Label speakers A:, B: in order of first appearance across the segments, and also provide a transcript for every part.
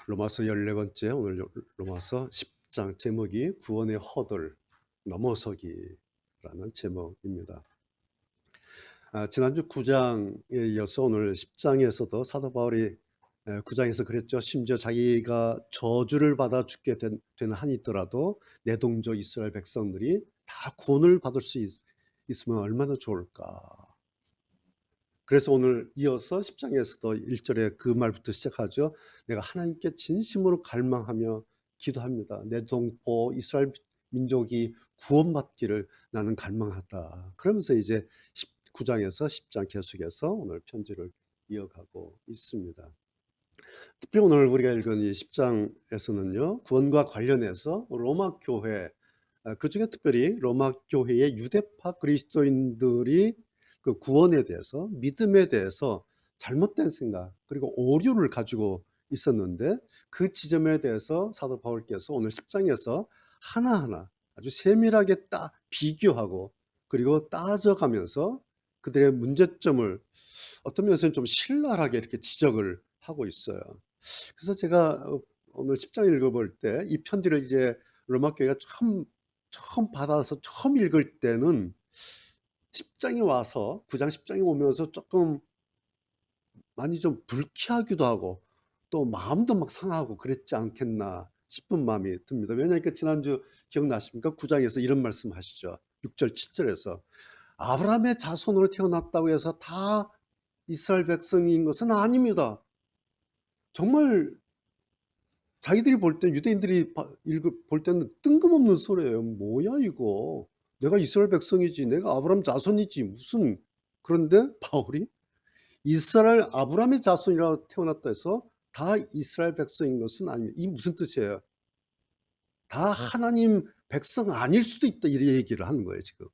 A: 로마서 14번째 오늘 로마서 10장 제목이 구원의 허들 넘어서기라는 제목입니다. 지난주 9장에 이어서 오늘 10장에서도 사도 바울이 9장에서 그랬죠. 심지어 자기가 저주를 받아 죽게 되는 한이 있더라도 내동족 이스라엘 백성들이 다 구원을 받을 수 있으면 얼마나 좋을까. 그래서 오늘 이어서 10장에서도 1절에 그 말부터 시작하죠. 내가 하나님께 진심으로 갈망하며 기도합니다. 내 동포 이스라엘 민족이 구원받기를 나는 갈망하다. 그러면서 이제 9장에서 10장 계속해서 오늘 편지를 이어가고 있습니다. 특히 오늘 우리가 읽은 이 10장에서는요. 구원과 관련해서 로마 교회, 그중에 특별히 로마 교회의 유대파 그리스도인들이 그 구원에 대해서, 믿음에 대해서 잘못된 생각 그리고 오류를 가지고 있었는데 그 지점에 대해서 사도 바울께서 오늘 10장에서 하나하나 아주 세밀하게 비교하고 그리고 따져가면서 그들의 문제점을 어떤 면에서는 좀 신랄하게 이렇게 지적을 하고 있어요. 그래서 제가 오늘 10장 읽어볼 때 이 편지를 이제 로마 교회가 처음 받아서 처음 읽을 때는 10장에 와서 9장 10장에 오면서 조금 많이 좀 불쾌하기도 하고 또 마음도 막 상하고 그랬지 않겠나 싶은 마음이 듭니다. 왜냐하니까 지난주 기억나십니까? 9장에서 이런 말씀 하시죠. 6절 7절에서 아브라함의 자손으로 태어났다고 해서 다 이스라엘 백성인 것은 아닙니다. 정말 자기들이 볼 때, 유대인들이 볼 때는 뜬금없는 소리예요. 뭐야 이거. 내가 이스라엘 백성이지, 내가 아브라함 자손이지 무슨. 그런데 바울이 이스라엘 아브라함의 자손이라 태어났다 해서 다 이스라엘 백성인 것은 아닙니다. 이 무슨 뜻이에요? 다 하나님 백성 아닐 수도 있다 이렇게 얘기를 하는 거예요 지금.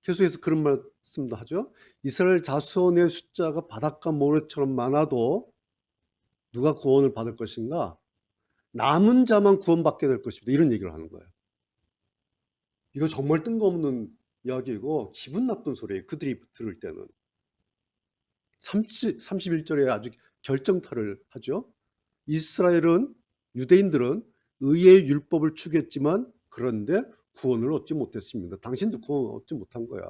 A: 계속해서 그런 말씀도 하죠. 이스라엘 자손의 숫자가 바닷가 모래처럼 많아도 누가 구원을 받을 것인가? 남은 자만 구원받게 될 것입니다. 이런 얘기를 하는 거예요. 이거 정말 뜬금없는 이야기고 기분 나쁜 소리예요. 그들이 들을 때는. 31절에 아주 결정타를 하죠. 이스라엘은, 유대인들은 의의 율법을 추구했지만 그런데 구원을 얻지 못했습니다. 당신도 구원 얻지 못한 거야.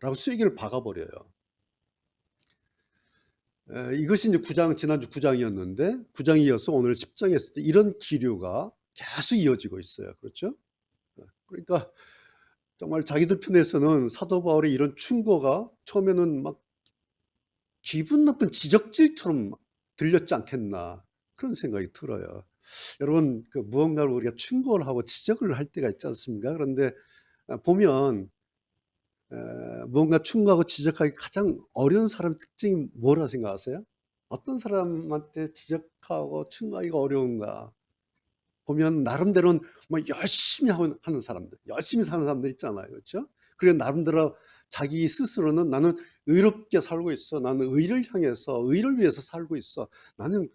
A: 라고 쐐기를 박아버려요. 이것이 이제 지난주 9장이었는데 9장이 이어서 오늘 10장에 있을 때 이런 기류가 계속 이어지고 있어요. 그렇죠? 그러니까 정말 자기들 편에서는 사도 바울의 이런 충고가 처음에는 막 기분 나쁜 지적질처럼 들렸지 않겠나 그런 생각이 들어요. 여러분 무언가를 우리가 충고를 하고 지적을 할 때가 있지 않습니까? 그런데 보면 무언가 충고하고 지적하기 가장 어려운 사람의 특징이 뭐라 생각하세요? 어떤 사람한테 지적하고 충고하기가 어려운가? 보면 나름대로는 뭐 열심히 하는 사람들, 열심히 사는 사람들 있잖아요. 그렇죠? 그리고 나름대로 자기 스스로는 나는 의롭게 살고 있어. 나는 의를 향해서 의를 위해서 살고 있어. 나는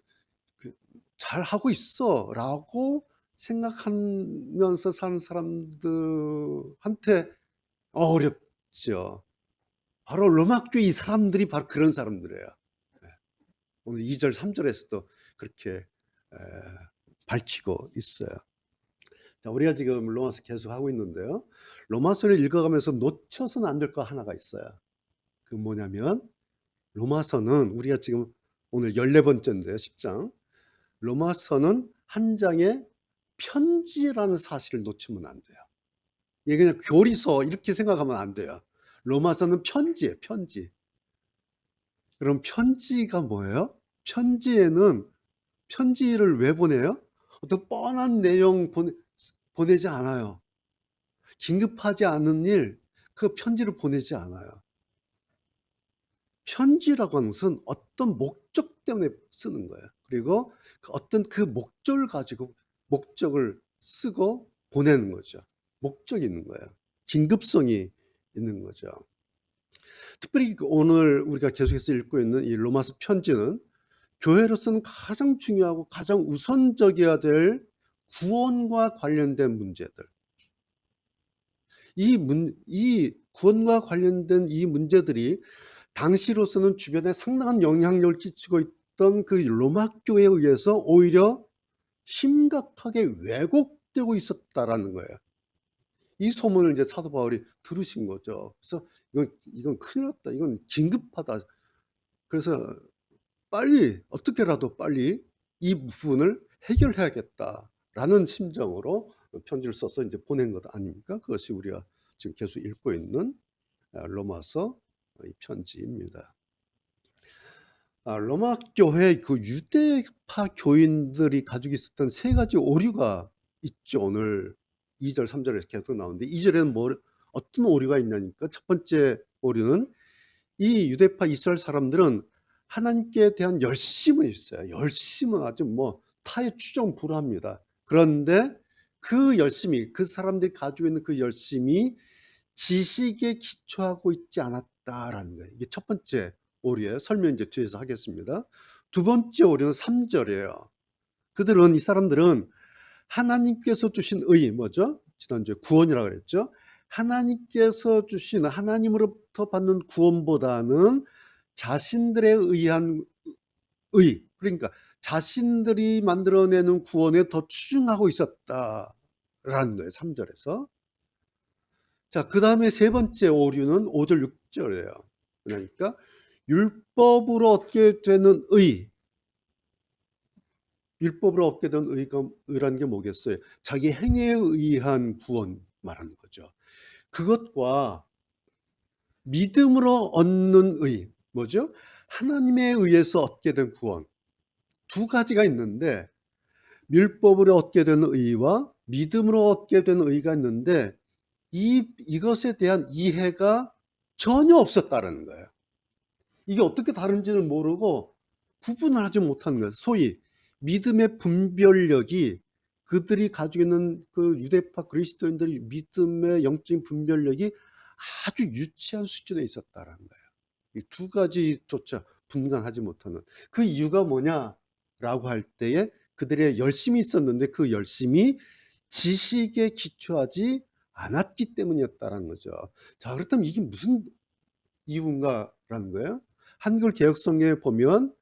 A: 잘하고 있어. 라고 생각하면서 사는 사람들한테 어렵죠. 바로 로마교회 이 사람들이 바로 그런 사람들이에요. 오늘 2절 3절에서도 그렇게 밝히고 있어요. 자, 우리가 지금 로마서 계속 하고 있는데요. 로마서를 읽어가면서 놓쳐서는 안 될 거 하나가 있어요. 그 뭐냐면 로마서는 우리가 지금 오늘 14번째인데요. 10장. 로마서는 한 장의 편지라는 사실을 놓치면 안 돼요. 이게 그냥 교리서 이렇게 생각하면 안 돼요. 로마서는 편지예요. 편지. 그럼 편지가 뭐예요? 편지를 왜 보내요? 어떤 뻔한 내용 보내지 않아요. 긴급하지 않은 일, 그 편지를 보내지 않아요. 편지라고 하는 것은 어떤 목적 때문에 쓰는 거예요. 그리고 어떤 그 목적을 가지고 목적을 쓰고 보내는 거죠. 목적이 있는 거예요. 긴급성이 있는 거죠. 특별히 오늘 우리가 계속해서 읽고 있는 이 로마서 편지는 교회로서는 가장 중요하고 가장 우선적이어야 될 구원과 관련된 문제들. 이 구원과 관련된 이 문제들이 당시로서는 주변에 상당한 영향력을 끼치고 있었던 그 로마 교회에 의해서 오히려 심각하게 왜곡되고 있었다라는 거예요. 이 소문을 이제 사도 바울이 들으신 거죠. 그래서 이건 큰일 났다. 이건 긴급하다. 그래서 빨리 어떻게라도 빨리 이 부분을 해결해야겠다라는 심정으로 편지를 써서 이제 보낸 것 아닙니까? 그것이 우리가 지금 계속 읽고 있는 로마서 이 편지입니다. 로마 교회 그 유대파 교인들이 가지고 있었던 세 가지 오류가 있죠. 오늘 2절, 3절에 계속 나오는데 2절에는 어떤 오류가 있냐니까 첫 번째 오류는 이 유대파 이스라엘 사람들은 하나님께 대한 열심은 있어요. 열심은 아주 타의 추정불허합니다. 그런데 그 열심이, 그 사람들이 가지고 있는 그 열심이 지식에 기초하고 있지 않았다라는 거예요. 이게 첫 번째 오류예요. 설명 이제 뒤에서 하겠습니다. 두 번째 오류는 3절이에요. 이 사람들은 하나님께서 주신 의, 뭐죠? 지난주에 구원이라고 그랬죠? 하나님께서 주신 하나님으로부터 받는 구원보다는 자신들에 의한 의, 그러니까 자신들이 만들어내는 구원에 더 추중하고 있었다라는 거예요. 3절에서. 자, 그 다음에 세 번째 오류는 5절, 6절이에요. 그러니까 율법으로 얻게 되는 의, 율법으로 얻게 된 의라는 게 뭐겠어요? 자기 행위에 의한 구원 말하는 거죠. 그것과 믿음으로 얻는 의, 뭐죠? 하나님에 의해서 얻게 된 구원. 두 가지가 있는데 율법으로 얻게 된 의와 믿음으로 얻게 된 의가 있는데 이것에 대한 이해가 전혀 없었다는 거예요. 이게 어떻게 다른지를 모르고 구분을 하지 못하는 거예요. 소위 믿음의 분별력이 그들이 가지고 있는 그 유대파 그리스도인들의 믿음의 영적인 분별력이 아주 유치한 수준에 있었다는 거예요. 이 두 가지조차 분간하지 못하는 그 이유가 뭐냐라고 할 때에 그들의 열심이 있었는데 그 열심이 지식에 기초하지 않았기 때문이었다는 거죠. 자, 그렇다면 이게 무슨 이유인가라는 거예요. 한글 개혁성경에 보면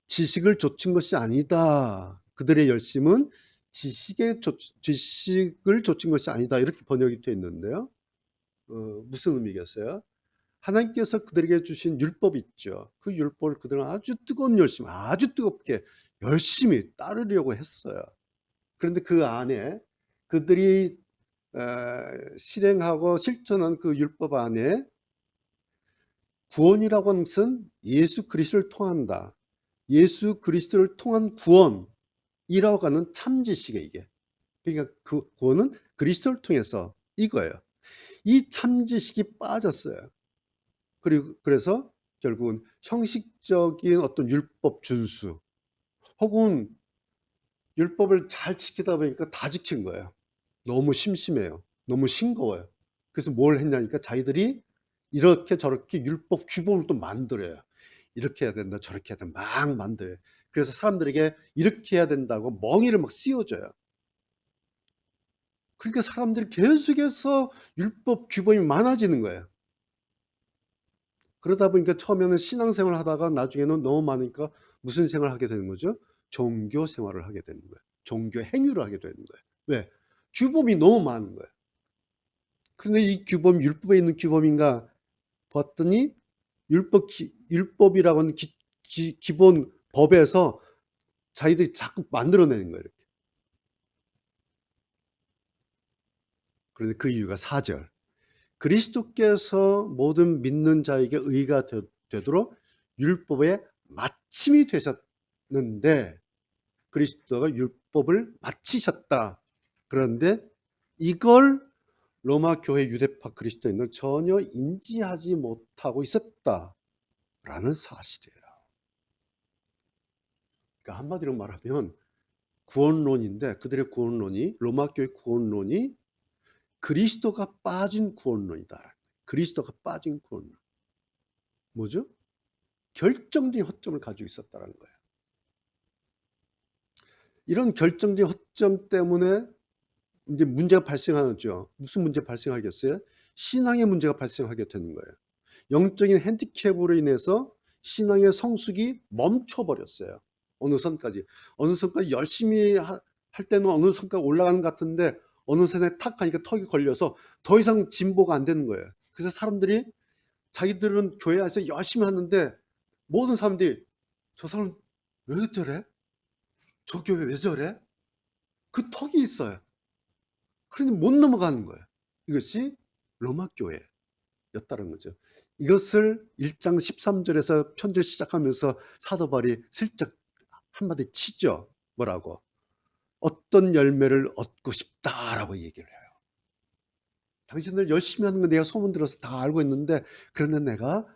A: 지식을 좇은 것이 아니다. 그들의 열심은 지식을 좇은 것이 아니다. 이렇게 번역이 되어 있는데요. 무슨 의미겠어요? 하나님께서 그들에게 주신 율법 있죠. 그 율법을 그들은 아주 뜨거운 열심, 아주 뜨겁게 열심히 따르려고 했어요. 그런데 그 안에 그들이 실행하고 실천한 그 율법 안에 구원이라고 하는 것은 예수 그리스도를 통한다. 예수 그리스도를 통한 구원이라고 하는 참지식이에요, 이게. 그러니까 그 구원은 그리스도를 통해서 이거예요. 이 참지식이 빠졌어요. 그래서 결국은 형식적인 어떤 율법 준수 혹은 율법을 잘 지키다 보니까 다 지킨 거예요. 너무 심심해요. 너무 싱거워요. 그래서 뭘 했냐니까 자기들이 이렇게 저렇게 율법 규범을 또 만들어요. 이렇게 해야 된다, 저렇게 해야 된다, 막 만들어요. 그래서 사람들에게 이렇게 해야 된다고 멍이를 막 씌워줘요. 그러니까 사람들이 계속해서 율법 규범이 많아지는 거예요. 그러다 보니까 처음에는 신앙생활을 하다가 나중에는 너무 많으니까 무슨 생활을 하게 되는 거죠? 종교 생활을 하게 되는 거예요. 종교 행위를 하게 되는 거예요. 왜? 규범이 너무 많은 거예요. 그런데 이 규범, 율법에 있는 규범인가 봤더니 율법이라고 하는 기본 법에서 자기들이 자꾸 만들어내는 거예요. 이렇게. 그런데 그 이유가 4절. 그리스도께서 모든 믿는 자에게 의가 되도록 율법의 마침이 되셨는데 그리스도가 율법을 마치셨다. 그런데 이걸 로마 교회 유대파 그리스도인들은 전혀 인지하지 못하고 있었다라는 사실이에요. 그러니까 한마디로 말하면 구원론인데 그들의 구원론이 로마 교회 구원론이 그리스도가 빠진 구원론이다. 그리스도가 빠진 구원론. 뭐죠? 결정적인 허점을 가지고 있었다는 거예요. 이런 결정적인 허점 때문에 이제 문제가 발생하죠. 무슨 문제 발생하겠어요? 신앙의 문제가 발생하게 되는 거예요. 영적인 핸디캡으로 인해서 신앙의 성숙이 멈춰버렸어요. 어느 선까지. 어느 선까지 열심히 할 때는 어느 선까지 올라가는 것 같은데 어느 선에 탁 하니까 턱이 걸려서 더 이상 진보가 안 되는 거예요. 그래서 사람들이 자기들은 교회 안에서 열심히 하는데 모든 사람들이 저 사람 왜 저래? 저 교회 왜 저래? 그 턱이 있어요. 그러니 못 넘어가는 거예요. 이것이 로마 교회였다는 거죠. 이것을 1장 13절에서 편지를 시작하면서 사도 바울이 슬쩍 한마디 치죠. 뭐라고? 어떤 열매를 얻고 싶다라고 얘기를 해요. 당신들 열심히 하는 거 내가 소문 들어서 다 알고 있는데 그런데 내가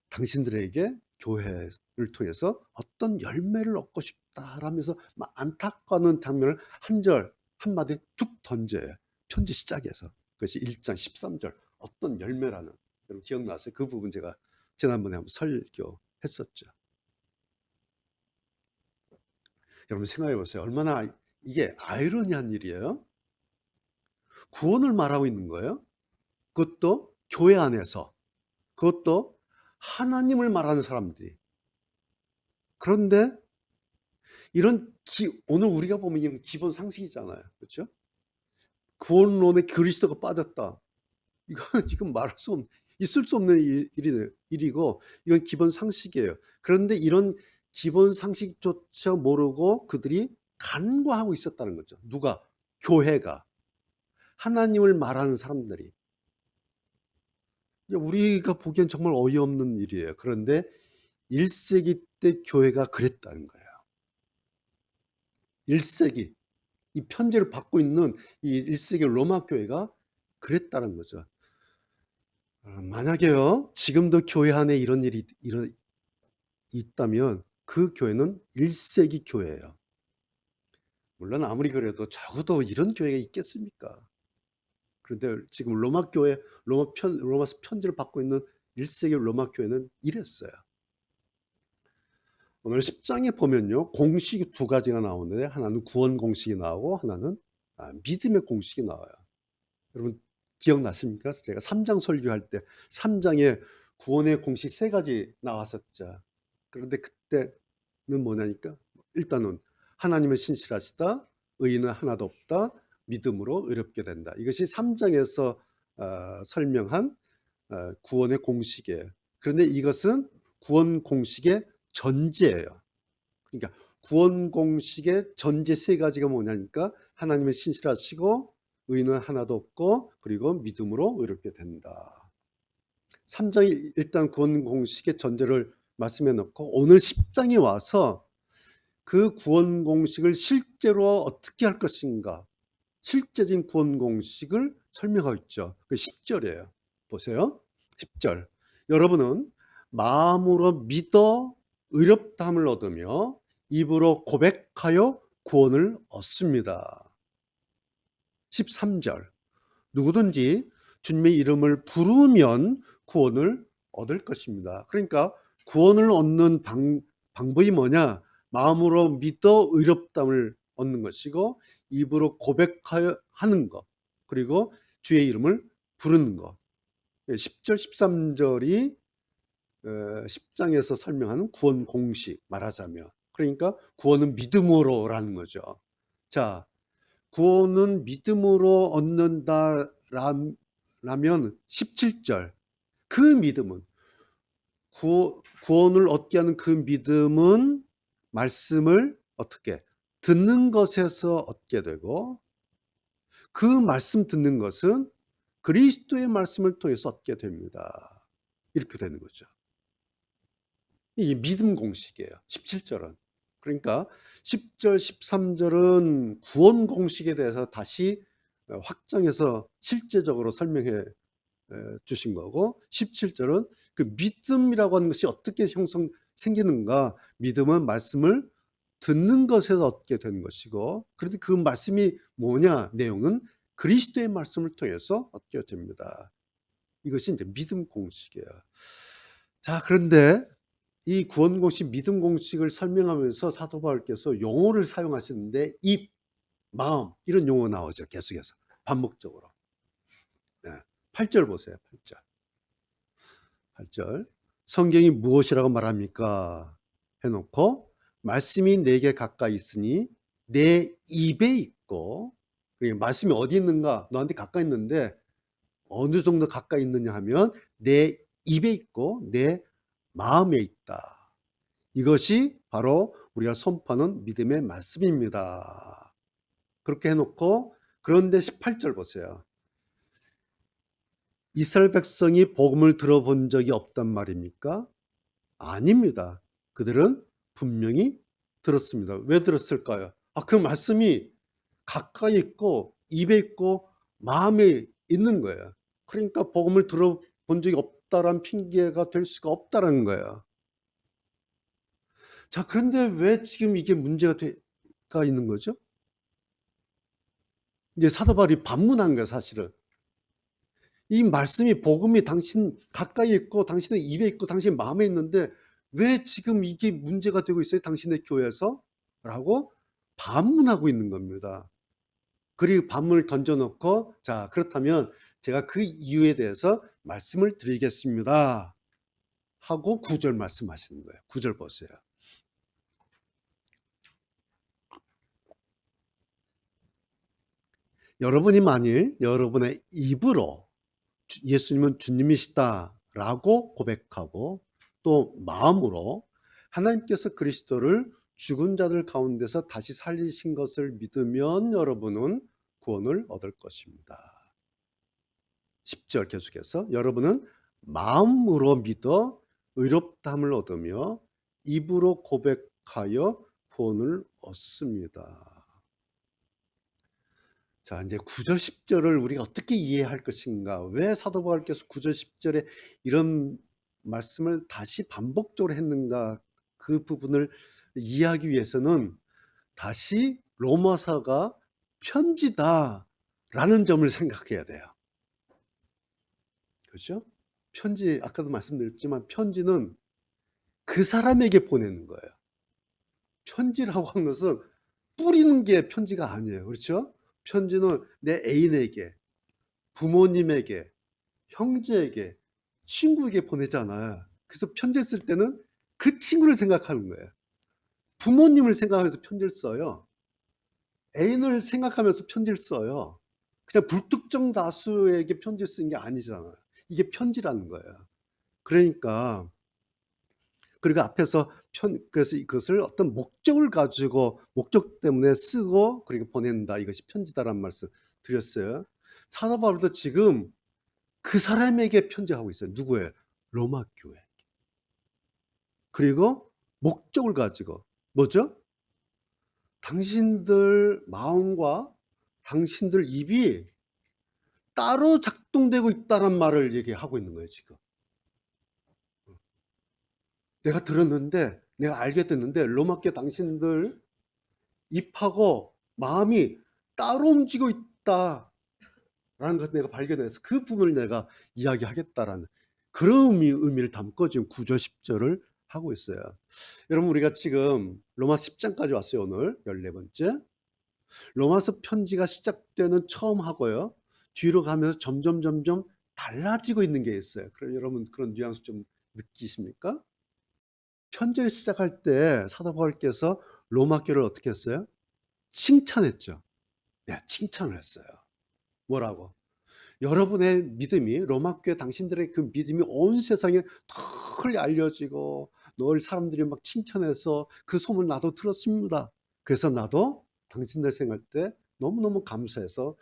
A: 당신들에게 교회를 통해서 어떤 열매를 얻고 싶다라면서 막 안타까운 장면을 한 절 한마디 툭 던져요. 편지 시작에서. 그것이 1장 13절 어떤 열매라는. 여러분 기억나세요? 그 부분 제가 지난번에 한번 설교했었죠. 여러분 생각해 보세요. 얼마나 이게 아이러니한 일이에요. 구원을 말하고 있는 거예요. 그것도 교회 안에서. 그것도 하나님을 말하는 사람들이. 그런데 이런 오늘 우리가 보면 이건 기본 상식이잖아요. 그렇죠? 구원론에 그리스도가 빠졌다. 이건 지금 말할 수 없는, 있을 수 없는 일이고 이건 기본 상식이에요. 그런데 이런 기본 상식조차 모르고 그들이 간과하고 있었다는 거죠. 누가? 교회가. 하나님을 말하는 사람들이. 우리가 보기엔 정말 어이없는 일이에요. 그런데 1세기 때 교회가 그랬다는 거예요. 1세기 이 편지를 받고 있는 이 1세기 로마 교회가 그랬다는 거죠. 만약에요 지금도 교회 안에 이런 일이 있다면 그 교회는 1세기 교회예요. 물론 아무리 그래도 적어도 이런 교회가 있겠습니까? 그런데 지금 로마서 편지를 받고 있는 1세기 로마 교회는 이랬어요. 오늘 10장에 보면요 공식이 두 가지가 나오는데 하나는 구원 공식이 나오고 하나는 믿음의 공식이 나와요. 여러분 기억나십니까? 제가 3장 설교할 때 3장에 구원의 공식 세 가지 나왔었죠. 그런데 그때는 뭐냐니까 일단은 하나님은 신실하시다, 의인은 하나도 없다, 믿음으로 의롭게 된다. 이것이 3장에서 설명한 구원의 공식이에요. 그런데 이것은 구원 공식의 전제예요. 그러니까 구원 공식의 전제 세 가지가 뭐냐니까 하나님은 신실하시고 의인은 하나도 없고 그리고 믿음으로 의롭게 된다. 3장이 일단 구원 공식의 전제를 말씀해 놓고 오늘 10장에 와서 그 구원 공식을 실제로 어떻게 할 것인가 실제적인 구원 공식을 설명하고 있죠. 그 10절이에요. 보세요. 10절. 여러분은 마음으로 믿어 의롭다함을 얻으며 입으로 고백하여 구원을 얻습니다. 13절. 누구든지 주님의 이름을 부르면 구원을 얻을 것입니다. 그러니까 구원을 얻는 방법이 뭐냐? 마음으로 믿어 의롭다함을 얻는 것이고 입으로 고백하여 하는 것 그리고 주의 이름을 부르는 것. 10절 13절이 10장에서 설명하는 구원 공식 말하자면 그러니까 구원은 믿음으로라는 거죠. 자, 구원은 믿음으로 얻는다라면 17절 그 믿음은 구원을 얻게 하는 그 믿음은 말씀을 어떻게 듣는 것에서 얻게 되고 그 말씀 듣는 것은 그리스도의 말씀을 통해서 얻게 됩니다. 이렇게 되는 거죠. 이게 믿음 공식이에요. 17절은. 그러니까 10절, 13절은 구원 공식에 대해서 다시 확장해서 실제적으로 설명해 주신 거고 17절은 그 믿음이라고 하는 것이 어떻게 생기는가 믿음은 말씀을 듣는 것에서 얻게 되는 것이고 그런데 그 말씀이 뭐냐 내용은 그리스도의 말씀을 통해서 얻게 됩니다. 이것이 이제 믿음 공식이에요. 자 그런데 이 구원 공식 믿음 공식을 설명하면서 사도 바울께서 용어를 사용하시는데 입, 마음 이런 용어 나오죠. 계속해서 반복적으로. 네. 8절 보세요. 8절. 성경이 무엇이라고 말합니까? 해놓고 말씀이 내게 가까이 있으니 내 입에 있고, 그러니까 말씀이 어디 있는가? 너한테 가까이 있는데 어느 정도 가까이 있느냐 하면 내 입에 있고 내 마음에 있다. 이것이 바로 우리가 선포하는 믿음의 말씀입니다. 그렇게 해놓고, 그런데 18절 보세요. 이스라엘 백성이 복음을 들어본 적이 없단 말입니까? 아닙니다. 그들은 분명히 들었습니다. 왜 들었을까요? 그 말씀이 가까이 있고 입에 있고 마음에 있는 거예요. 그러니까 복음을 들어본 적이 없다란 핑계가 될 수가 없다는 거예요. 자, 그런데 왜 지금 이게 문제가 있는 거죠? 이제 사도 바울이 반문한 거예요, 사실은. 이 말씀이, 복음이 당신 가까이 있고 당신의 입에 있고 당신 마음에 있는데 왜 지금 이게 문제가 되고 있어요, 당신의 교회에서? 라고 반문하고 있는 겁니다. 그리고 반문을 던져놓고, 자, 그렇다면 제가 그 이유에 대해서 말씀을 드리겠습니다 하고 9절 말씀하시는 거예요. 9절 보세요. 여러분이 만일 여러분의 입으로 예수님은 주님이시다라고 고백하고 또 마음으로 하나님께서 그리스도를 죽은 자들 가운데서 다시 살리신 것을 믿으면 여러분은 구원을 얻을 것입니다. 10절 계속해서 여러분은 마음으로 믿어 의롭다함을 얻으며 입으로 고백하여 구원을 얻습니다. 자, 이제 9절 10절을 우리가 어떻게 이해할 것인가? 왜 사도 바울께서 9절 10절에 이런 말씀을 다시 반복적으로 했는가? 그 부분을 이해하기 위해서는 다시 로마서가 편지다라는 점을 생각해야 돼요. 그렇죠? 편지, 아까도 말씀드렸지만 편지는 그 사람에게 보내는 거예요. 편지라고 하는 것은 뿌리는 게 편지가 아니에요. 그렇죠? 편지는 내 애인에게, 부모님에게, 형제에게, 친구에게 보내잖아요. 그래서 편지를 쓸 때는 그 친구를 생각하는 거예요. 부모님을 생각하면서 편지를 써요. 애인을 생각하면서 편지를 써요. 그냥 불특정 다수에게 편지를 쓰는 게 아니잖아요. 이게 편지라는 거예요. 그러니까, 그리고 앞에서 그래서 이것을 어떤 목적을 가지고 목적 때문에 쓰고 그리고 보낸다. 이것이 편지다라는 말씀 드렸어요. 사도 바울도 지금 그 사람에게 편지하고 있어요. 누구예요? 로마 교회. 그리고 목적을 가지고 뭐죠? 당신들 마음과 당신들 입이 따로 작동되고 있다는 말을 얘기하고 있는 거예요, 지금. 내가 들었는데, 내가 알게 됐는데, 로마교회 당신들 입하고 마음이 따로 움직이고 있다라는 것을 내가 발견해서 그 부분을 내가 이야기하겠다라는 그런 의미를 담고 지금 9절 10절을 하고 있어요. 여러분, 우리가 지금 로마서 10장까지 왔어요. 오늘 14번째. 로마서 편지가 시작되는 처음 하고요, 뒤로 가면서 점점 달라지고 있는 게 있어요. 그럼 여러분 그런 뉘앙스 좀 느끼십니까? 편지를 시작할 때 사도 바울께서 로마 교회를 어떻게 했어요? 칭찬했죠. 네, 칭찬을 했어요. 뭐라고? 여러분의 믿음이, 로마 교회 당신들의 그 믿음이 온 세상에 널리 알려지고 널 사람들이 막 칭찬해서 그 소문 나도 들었습니다. 그래서 나도 당신들 생각할 때 너무너무 감사해서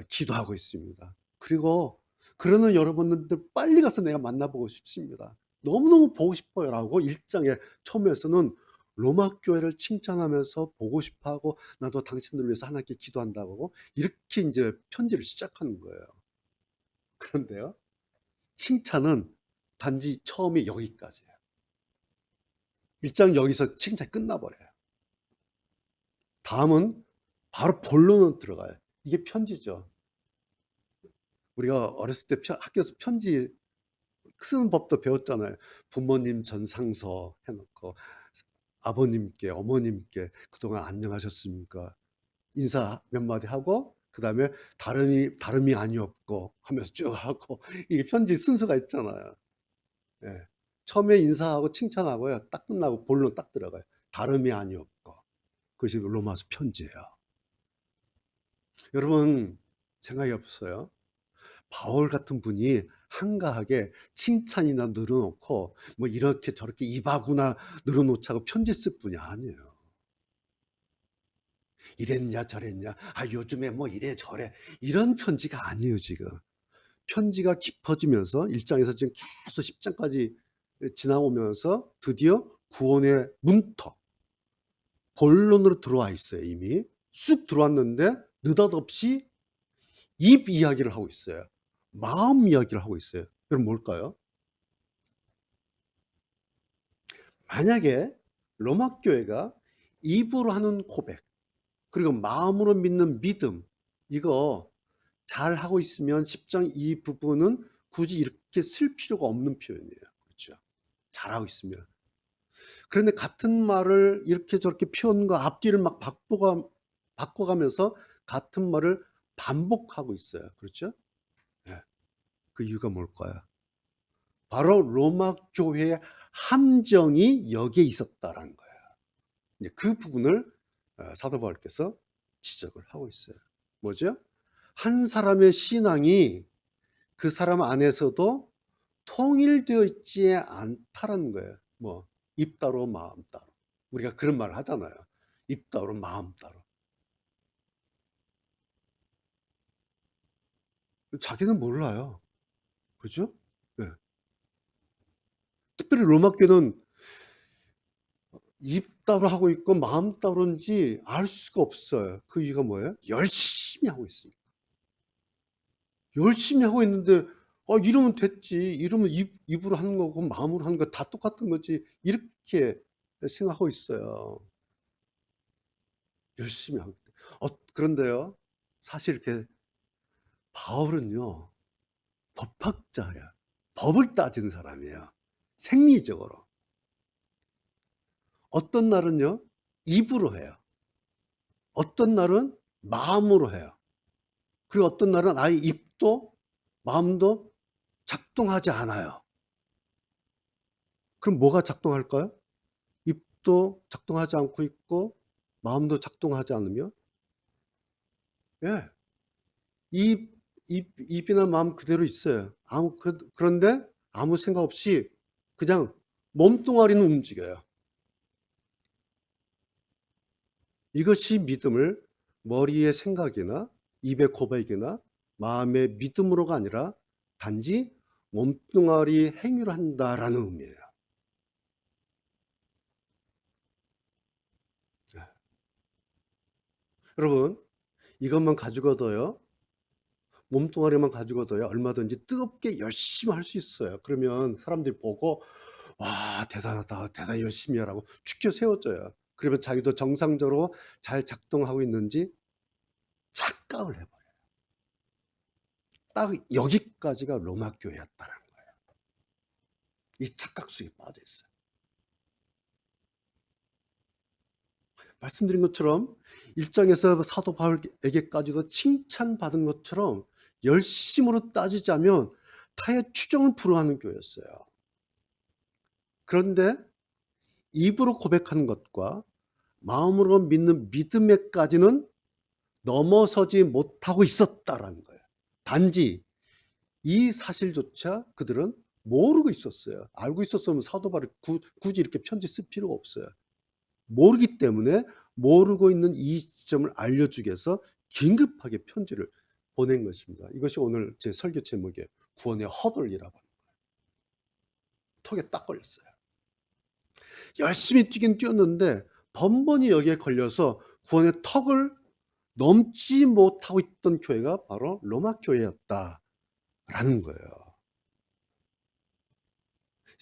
A: 기도하고 있습니다. 그리고 그러는 여러분들 빨리 가서 내가 만나보고 싶습니다. 너무너무 보고 싶어요 라고 1장에 처음에서는 로마 교회를 칭찬하면서 보고 싶어하고 나도 당신들을 위해서 하나님께 기도한다고 이렇게 이제 편지를 시작하는 거예요. 그런데요, 칭찬은 단지 처음이 여기까지예요. 1장 여기서 칭찬이 끝나버려요. 다음은 바로 본론으로 들어가요. 이게 편지죠. 우리가 어렸을 때 학교에서 편지 쓰는 법도 배웠잖아요. 부모님 전상서 해놓고 아버님께, 어머님께 그동안 안녕하셨습니까? 인사 몇 마디 하고 그 다음에 다름이 아니었고 하면서 쭉 하고 이게 편지 순서가 있잖아요. 예. 처음에 인사하고 칭찬하고요. 딱 끝나고 본론 딱 들어가요. 다름이 아니었고. 그것이 로마서 편지예요. 여러분 생각해 보세요. 바울 같은 분이 한가하게 칭찬이나 늘어놓고 뭐 이렇게 저렇게 이바구나 늘어놓자고 편지 쓸 분이 아니에요. 이랬냐 저랬냐, 아 요즘에 뭐 이래 저래, 이런 편지가 아니에요. 지금 편지가 깊어지면서 1장에서 지금 계속 10장까지 지나오면서 드디어 구원의 문턱 본론으로 들어와 있어요. 이미 쑥 들어왔는데 느닷없이 입 이야기를 하고 있어요. 마음 이야기를 하고 있어요. 그럼 뭘까요? 만약에 로마 교회가 입으로 하는 고백 그리고 마음으로 믿는 믿음, 이거 잘 하고 있으면 10장 이 부분은 굳이 이렇게 쓸 필요가 없는 표현이에요. 그렇죠? 잘하고 있으면. 그런데 같은 말을 이렇게 저렇게 표현과 앞뒤를 막 바꿔가면서 같은 말을 반복하고 있어요. 그렇죠? 네. 그 이유가 뭘까요? 바로 로마 교회의 함정이 여기에 있었다라는 거예요. 이제 그 부분을 사도 바울께서 지적을 하고 있어요. 뭐죠? 한 사람의 신앙이 그 사람 안에서도 통일되어 있지 않다라는 거예요. 뭐 입 따로 마음 따로. 우리가 그런 말을 하잖아요. 입 따로 마음 따로. 자기는 몰라요. 그죠? 네. 특별히 로마교는 입 따로 하고 있고 마음 따로인지 알 수가 없어요. 그 이유가 뭐예요? 열심히 하고 있으니까. 열심히 하고 있는데 이러면 됐지. 이러면 입으로 하는 거고 마음으로 하는 거 다 똑같은 거지. 이렇게 생각하고 있어요. 열심히 하고. 그런데요. 사실 이렇게 바울은요. 법학자야. 법을 따지는 사람이에요. 생리적으로. 어떤 날은요. 입으로 해요. 어떤 날은 마음으로 해요. 그리고 어떤 날은 아예 입도 마음도 작동하지 않아요. 그럼 뭐가 작동할까요? 입도 작동하지 않고 있고 마음도 작동하지 않으면 예, 입이나 마음 그대로 있어요. 그런데 아무 생각 없이 그냥 몸뚱아리는 움직여요. 이것이 믿음을 머리의 생각이나 입의 고백이나 마음의 믿음으로가 아니라 단지 몸뚱아리 행위를 한다라는 의미예요. 여러분, 이것만 가지고도요, 몸뚱아리만 가지고도요, 얼마든지 뜨겁게 열심히 할 수 있어요. 그러면 사람들이 보고, 와, 대단하다, 대단히 열심히 하라고 축켜 세워져요. 그러면 자기도 정상적으로 잘 작동하고 있는지 착각을 해버려요. 딱 여기까지가 로마 교회였다는 거예요. 이 착각 속에 빠져 있어요. 말씀드린 것처럼 1장에서 사도 바울에게까지도 칭찬받은 것처럼 열심으로 따지자면 타의 추정을 불허하는 교회였어요. 그런데 입으로 고백하는 것과 마음으로 믿는 믿음에까지는 넘어서지 못하고 있었다라는 거예요. 단지 이 사실조차 그들은 모르고 있었어요. 알고 있었으면 사도 바울이 굳이 이렇게 편지 쓸 필요가 없어요. 모르기 때문에 모르고 있는 이 지점을 알려주기 위해서 긴급하게 편지를 보낸 것입니다. 이것이 오늘 제 설교 제목이에요. 구원의 허들이라고 하는 거예요. 턱에 딱 걸렸어요. 열심히 뛰긴 뛰었는데 번번이 여기에 걸려서 구원의 턱을 넘지 못하고 있던 교회가 바로 로마 교회였다라는 거예요.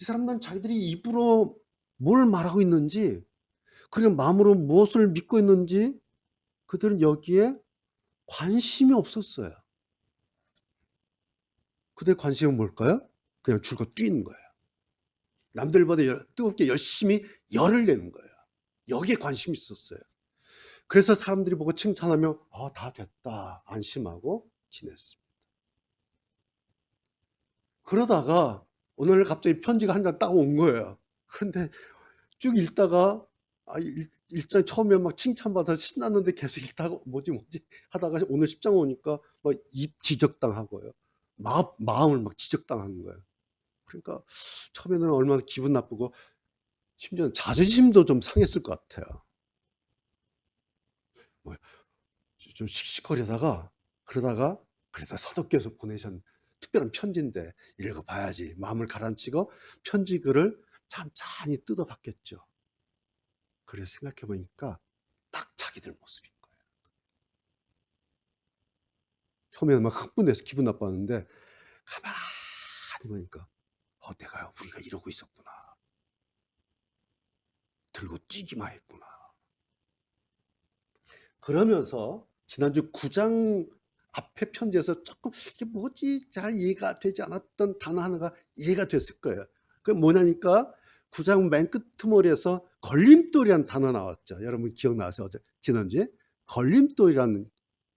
A: 이 사람들은 자기들이 입으로 뭘 말하고 있는지, 그리고 마음으로 무엇을 믿고 있는지 그들은 여기에 관심이 없었어요. 그들의 관심은 뭘까요? 그냥 줄곧 뛰는 거예요. 남들보다 뜨겁게 열심히 열을 내는 거예요. 여기에 관심이 있었어요. 그래서 사람들이 보고 칭찬하면 다 됐다 안심하고 지냈습니다. 그러다가 어느 날 갑자기 편지가 한 장 딱 온 거예요. 그런데 쭉 읽다가 일장 처음에 막 칭찬받아 신났는데 계속 읽다가 뭐지 하다가 오늘 10장 오니까 막 입 지적당하고요. 마음을 막 지적당하는 거예요. 그러니까 처음에는 얼마나 기분 나쁘고 심지어는 자존심도 좀 상했을 것 같아요. 뭐 좀 씩씩거리다가 그러다가 그래도 사도께서 보내신 특별한 편지인데 읽어봐야지 마음을 가라앉히고 편지 글을 찬찬히 뜯어봤겠죠. 그래 생각해보니까 딱 자기들 모습인 거예요. 처음에는 막 흥분해서 기분 나빴는데 가만히 보니까 내가 우리가 이러고 있었구나. 들고 뛰기만 했구나. 그러면서 지난주 9장 앞에 편지에서 조금 이게 뭐지 잘 이해가 되지 않았던 단어 하나가 이해가 됐을 거예요. 그게 뭐냐니까 9장 맨 끝머리에서 걸림돌이라는 단어 나왔죠. 여러분 기억나세요? 어제 지난주에 걸림돌이라는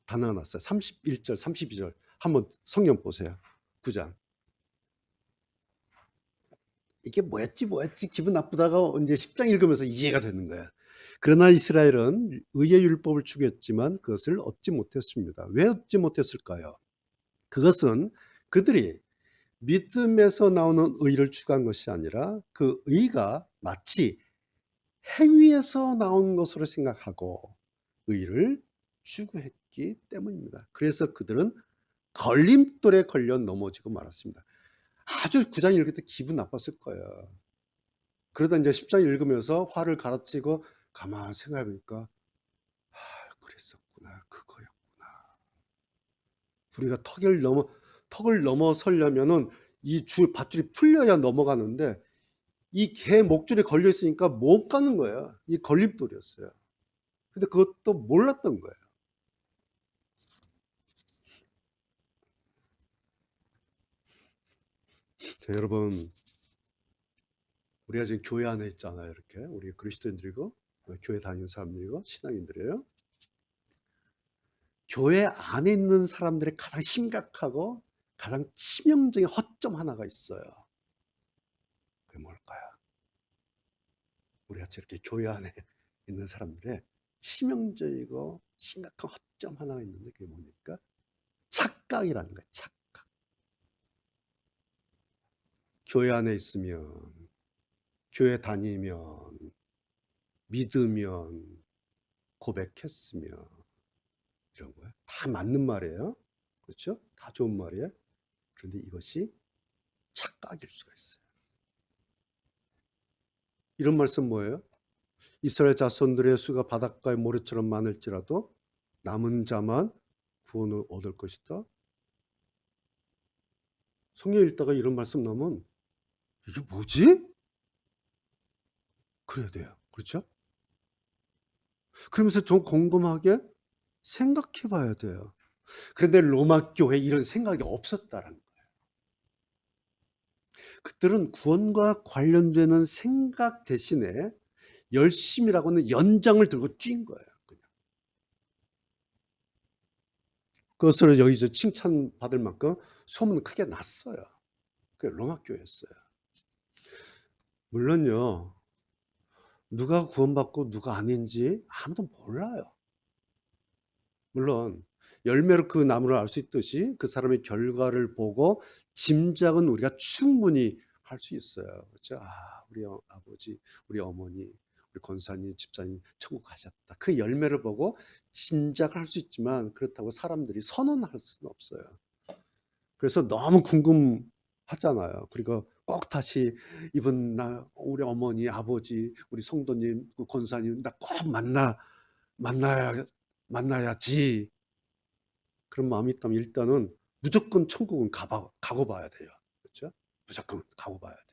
A: 단어가 나왔어요. 31절 32절 한번 성경 보세요. 9장 이게 뭐였지 기분 나쁘다가 이제 10장 읽으면서 이해가 되는 거야. 그러나 이스라엘은 의의 율법을 추구했지만 그것을 얻지 못했습니다. 왜 얻지 못했을까요? 그것은 그들이 믿음에서 나오는 의를 추구한 것이 아니라 그 의가 마치 행위에서 나온 것으로 생각하고 의를 추구했기 때문입니다. 그래서 그들은 걸림돌에 걸려 넘어지고 말았습니다. 아주 9장 읽을 때 기분 나빴을 거예요. 그러다 이제 10장 읽으면서 화를 갈아치고 가만 생각해보니까 그랬었구나. 그거였구나. 우리가 턱을 넘어서려면은 이 밧줄이 풀려야 넘어가는데 이 개 목줄에 걸려 있으니까 못 가는 거예요. 이 걸림돌이었어요. 근데 그것도 몰랐던 거예요. 자, 여러분, 우리가 지금 교회 안에 있잖아요. 이렇게 우리 그리스도인들이고 교회 다니는 사람들이고 신앙인들이에요. 교회 안에 있는 사람들의 가장 심각하고 가장 치명적인 허점 하나가 있어요. 그게 뭘까요? 우리같이 이렇게 교회 안에 있는 사람들의 치명적이고 심각한 허점 하나가 있는데 그게 뭡니까? 착각이라는 거예요. 착각. 교회 안에 있으면, 교회 다니면, 믿으면, 고백했으면 이런 거예요. 다 맞는 말이에요. 그렇죠? 다 좋은 말이에요. 그런데 이것이 착각일 수가 있어요. 이런 말씀 뭐예요? 이스라엘 자손들의 수가 바닷가의 모래처럼 많을지라도 남은 자만 구원을 얻을 것이다. 성경 읽다가 이런 말씀 나오면 이게 뭐지? 그래야 돼요. 그렇죠? 그러면서 좀 곰곰하게 생각해 봐야 돼요. 그런데 로마 교회에 이런 생각이 없었다는 거예요. 그들은 구원과 관련되는 생각 대신에 열심이라고는 연장을 들고 뛴 거예요. 그냥. 그것을 여기서 칭찬받을 만큼 소문 크게 났어요. 그게 로마 교회였어요. 물론요. 누가 구원받고 누가 아닌지 아무도 몰라요. 물론 열매로 그 나무를 알 수 있듯이 그 사람의 결과를 보고 짐작은 우리가 충분히 할 수 있어요. 그렇죠? 우리 아버지, 우리 어머니, 우리 권사님, 집사님 천국 가셨다. 그 열매를 보고 짐작할 수 있지만 그렇다고 사람들이 선언할 수는 없어요. 그래서 너무 궁금하잖아요. 그리고 꼭 다시 이분 우리 어머니, 아버지, 우리 성도님, 그 권사님 나 꼭 만나야지. 그런 마음이 있다면 일단은 무조건 천국은 가고 봐야 돼요. 그렇죠? 무조건 가고 봐야 돼요.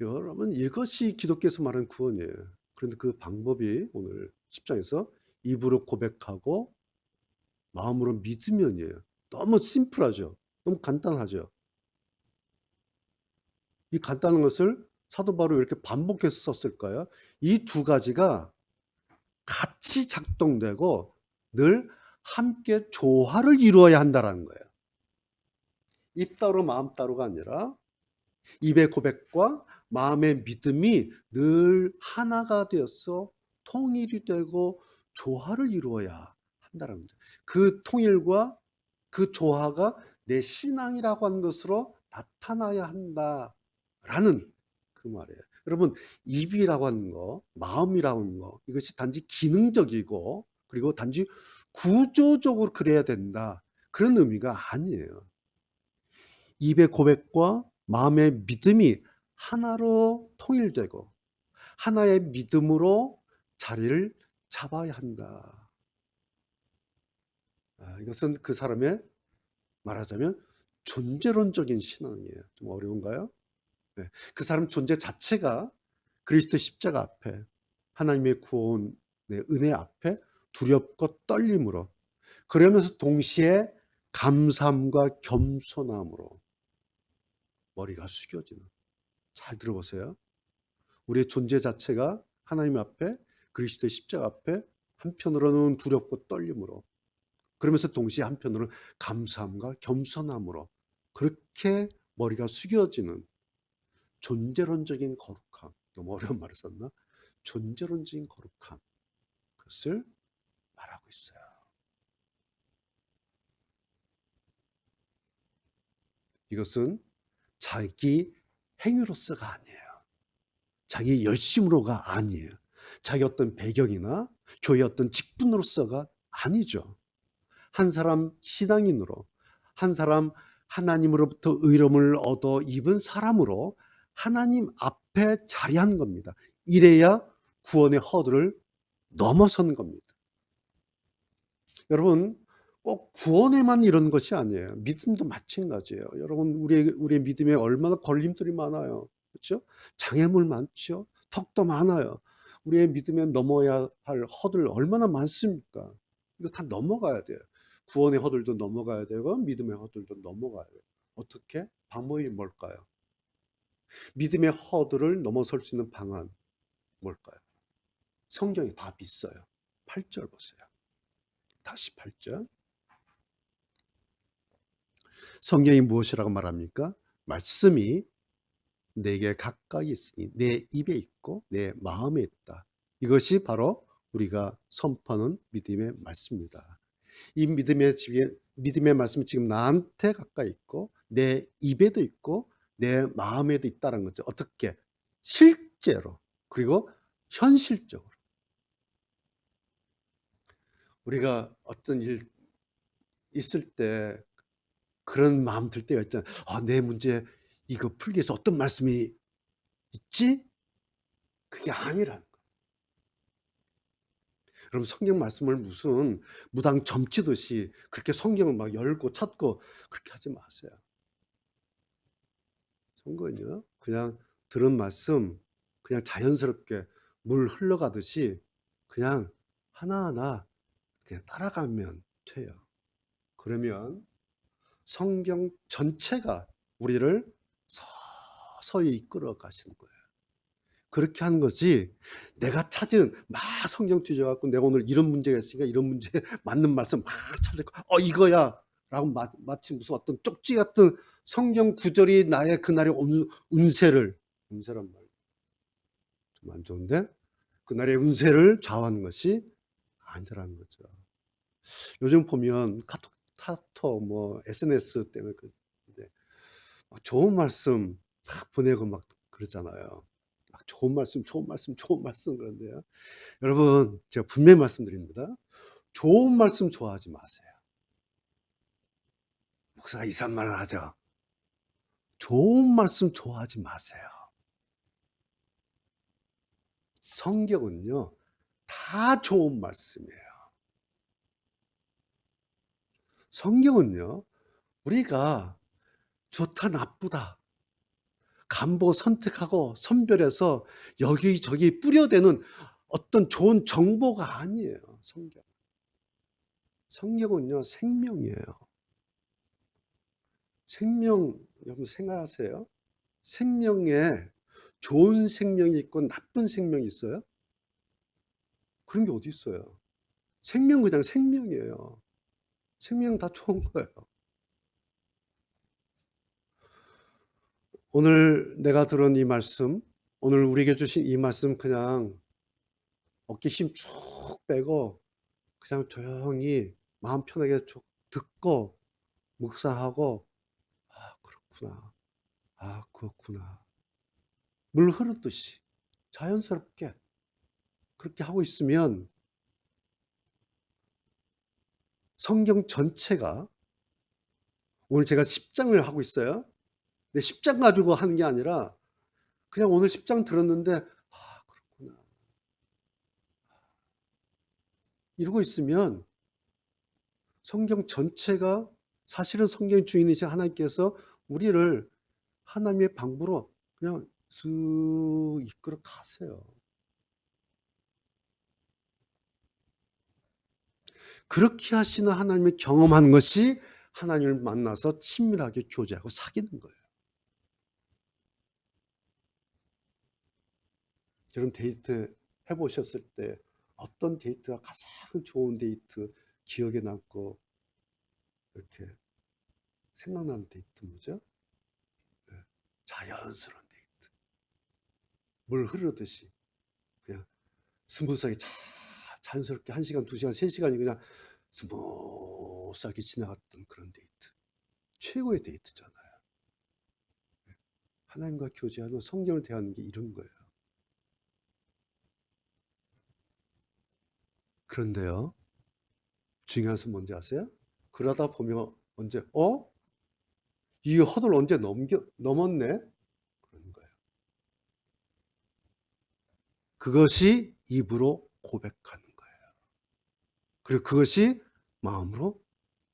A: 여러분 이것이 기독교에서 말하는 구원이에요. 그런데 그 방법이 오늘 10장에서 입으로 고백하고 마음으로 믿으면이에요. 너무 심플하죠. 너무 간단하죠. 이 간단한 것을 사도 바울이 왜 이렇게 반복해서 썼을까요? 이 두 가지가 같이 작동되고 늘 함께 조화를 이루어야 한다는 거예요. 입 따로 마음 따로가 아니라 입의 고백과 마음의 믿음이 늘 하나가 되어서 통일이 되고 조화를 이루어야 한다는 거죠. 그 통일과 그 조화가 내 신앙이라고 하는 것으로 나타나야 한다라는 그 말이에요. 여러분, 입이라고 하는 거, 마음이라고 하는 거, 이것이 단지 기능적이고 그리고 단지 구조적으로 그래야 된다, 그런 의미가 아니에요. 입의 고백과 마음의 믿음이 하나로 통일되고 하나의 믿음으로 자리를 잡아야 한다. 이것은 그 사람의, 말하자면 존재론적인 신앙이에요. 좀 어려운가요? 네. 그 사람 존재 자체가 그리스도 십자가 앞에, 하나님의 구원의 은혜 앞에 두렵고 떨림으로, 그러면서 동시에 감사함과 겸손함으로 머리가 숙여지는. 잘 들어보세요. 우리의 존재 자체가 하나님 앞에, 그리스도의 십자가 앞에 한편으로는 두렵고 떨림으로, 그러면서 동시에 한편으로는 감사함과 겸손함으로 그렇게 머리가 숙여지는 존재론적인 거룩함. 너무 어려운 말을 썼나? 존재론적인 거룩함. 그것을 말하고 있어요. 이것은 자기 행위로서가 아니에요. 자기 열심으로가 아니에요. 자기 어떤 배경이나 교회 어떤 직분으로서가 아니죠. 한 사람 신앙인으로, 한 사람 하나님으로부터 의로움을 얻어 입은 사람으로 하나님 앞에 자리한 겁니다. 이래야 구원의 허들을 넘어서는 겁니다. 여러분, 꼭 구원에만 이런 것이 아니에요. 믿음도 마찬가지예요. 여러분, 우리의 믿음에 얼마나 걸림돌이 많아요. 그렇죠? 장애물 많죠? 턱도 많아요. 우리의 믿음에 넘어야 할 허들 얼마나 많습니까? 이거 다 넘어가야 돼요. 구원의 허들도 넘어가야 되고 믿음의 허들도 넘어가야 돼요. 어떻게? 방법이 뭘까요? 믿음의 허들을 넘어설 수 있는 방안 뭘까요? 성경에 답이 있어요. 8절 보세요. 다시 8절. 성경이 무엇이라고 말합니까? 말씀이 내게 가까이 있으니 내 입에 있고 내 마음에 있다. 이것이 바로 우리가 선포하는 믿음의 말씀입니다. 이 믿음의 말씀이 지금 나한테 가까이 있고 내 입에도 있고 내 마음에도 있다는 거죠. 어떻게? 실제로, 그리고 현실적으로. 우리가 어떤 일 있을 때 그런 마음 들 때가 있잖아요. 내 문제 이거 풀기 위해서 어떤 말씀이 있지? 그게 아니라는 거예요. 여러분, 성경 말씀을 무슨 무당 점치듯이 그렇게 성경을 막 열고 찾고 그렇게 하지 마세요. 성경은요, 그냥 들은 말씀 그냥 자연스럽게 물 흘러가듯이 그냥 하나하나 그냥 따라가면 돼요. 그러면 성경 전체가 우리를 서서히 이끌어 가시는 거예요. 그렇게 하는 것이 내가 찾은 막 성경 뒤져갖고 내가 오늘 이런 문제가 있으니까 이런 문제에 맞는 말씀 막 찾고 이거야 라고 마치 무슨 어떤 쪽지 같은 성경 구절이 나의 그날의 운세란 말 좀 안 좋은데, 그날의 운세를 좌우하는 것이 아니라는 거죠. 요즘 보면 카톡 뭐 SNS 때문에 그런데 좋은 말씀 막 보내고 막 그러잖아요. 막 좋은 말씀 그런데요. 여러분, 제가 분명히 말씀드립니다. 좋은 말씀 좋아하지 마세요. 목사가 이상한 말을 하죠. 좋은 말씀 좋아하지 마세요. 성경은요, 다 좋은 말씀이에요. 성경은요, 우리가 좋다 나쁘다 간보 선택하고 선별해서 여기저기 뿌려대는 어떤 좋은 정보가 아니에요. 성경은요, 생명이에요. 생명, 여러분 생각하세요. 생명에 좋은 생명이 있고 나쁜 생명이 있어요? 그런 게 어디 있어요? 생명 그냥 생명이에요. 생명 다 좋은 거예요. 오늘 내가 들은 이 말씀, 오늘 우리에게 주신 이 말씀 그냥 어깨 힘 쭉 빼고 그냥 조용히 마음 편하게 듣고 묵상하고, 아, 그렇구나. 아, 그렇구나. 물 흐르듯이 자연스럽게 그렇게 하고 있으면 성경 전체가, 오늘 제가 10장을 하고 있어요. 근데 10장 가지고 하는 게 아니라 그냥 오늘 10장 들었는데, 아, 그렇구나. 이러고 있으면 성경 전체가, 사실은 성경 주인이신 하나님께서 우리를 하나님의 방부로 그냥 슥 이끌어 가세요. 그렇게 하시는 하나님을 경험하는 것이 하나님을 만나서 친밀하게 교제하고 사귀는 거예요. 여러분 데이트 해보셨을 때 어떤 데이트가 가장 좋은 데이트, 기억에 남고 이렇게 생각나는 데이트 뭐죠? 네. 자연스러운 데이트. 물 흐르듯이 그냥 스무스하게 자연스럽게 1시간, 2시간, 3시간이 그냥 스무스하게 지나갔던 그런 데이트. 최고의 데이트잖아요. 하나님과 교제하는, 성경을 대하는 게 이런 거예요. 그런데요, 중요한 것은 뭔지 아세요? 그러다 보면 언제 이 허들 언제 넘었네? 그러는 거예요. 그것이 입으로 고백하는 거예요. 그리고 그것이 마음으로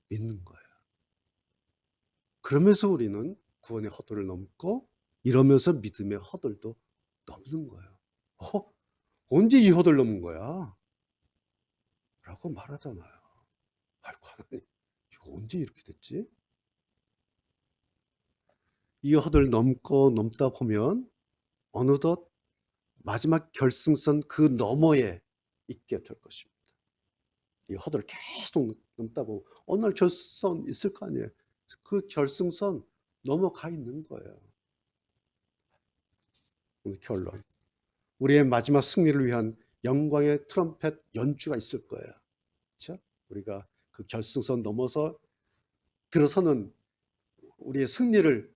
A: 믿는 거예요. 그러면서 우리는 구원의 허들을 넘고, 이러면서 믿음의 허들도 넘는 거예요. 언제 이 허들 넘은 거야? 라고 말하잖아요. 아이고, 하나님, 이거 언제 이렇게 됐지? 이 허들 넘고 넘다 보면 어느덧 마지막 결승선 그 너머에 있게 될 것입니다. 이 허들을 계속 넘다 보면 어느 날 결승선 있을 거 아니에요. 그 결승선 넘어가 있는 거예요. 오늘 결론. 우리의 마지막 승리를 위한 영광의 트럼펫 연주가 있을 거예요. 그렇죠? 우리가 그 결승선 넘어서 들어서는 우리의 승리를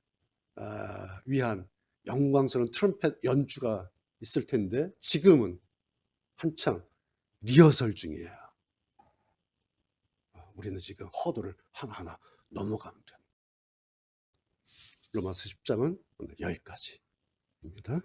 A: 위한 영광스러운 트럼펫 연주가 있을 텐데, 지금은 한창 리허설 중이에요. 우리는 지금 허들을 하나하나 넘어가면 됩니다. 로마서 10장은 오늘 여기까지입니다.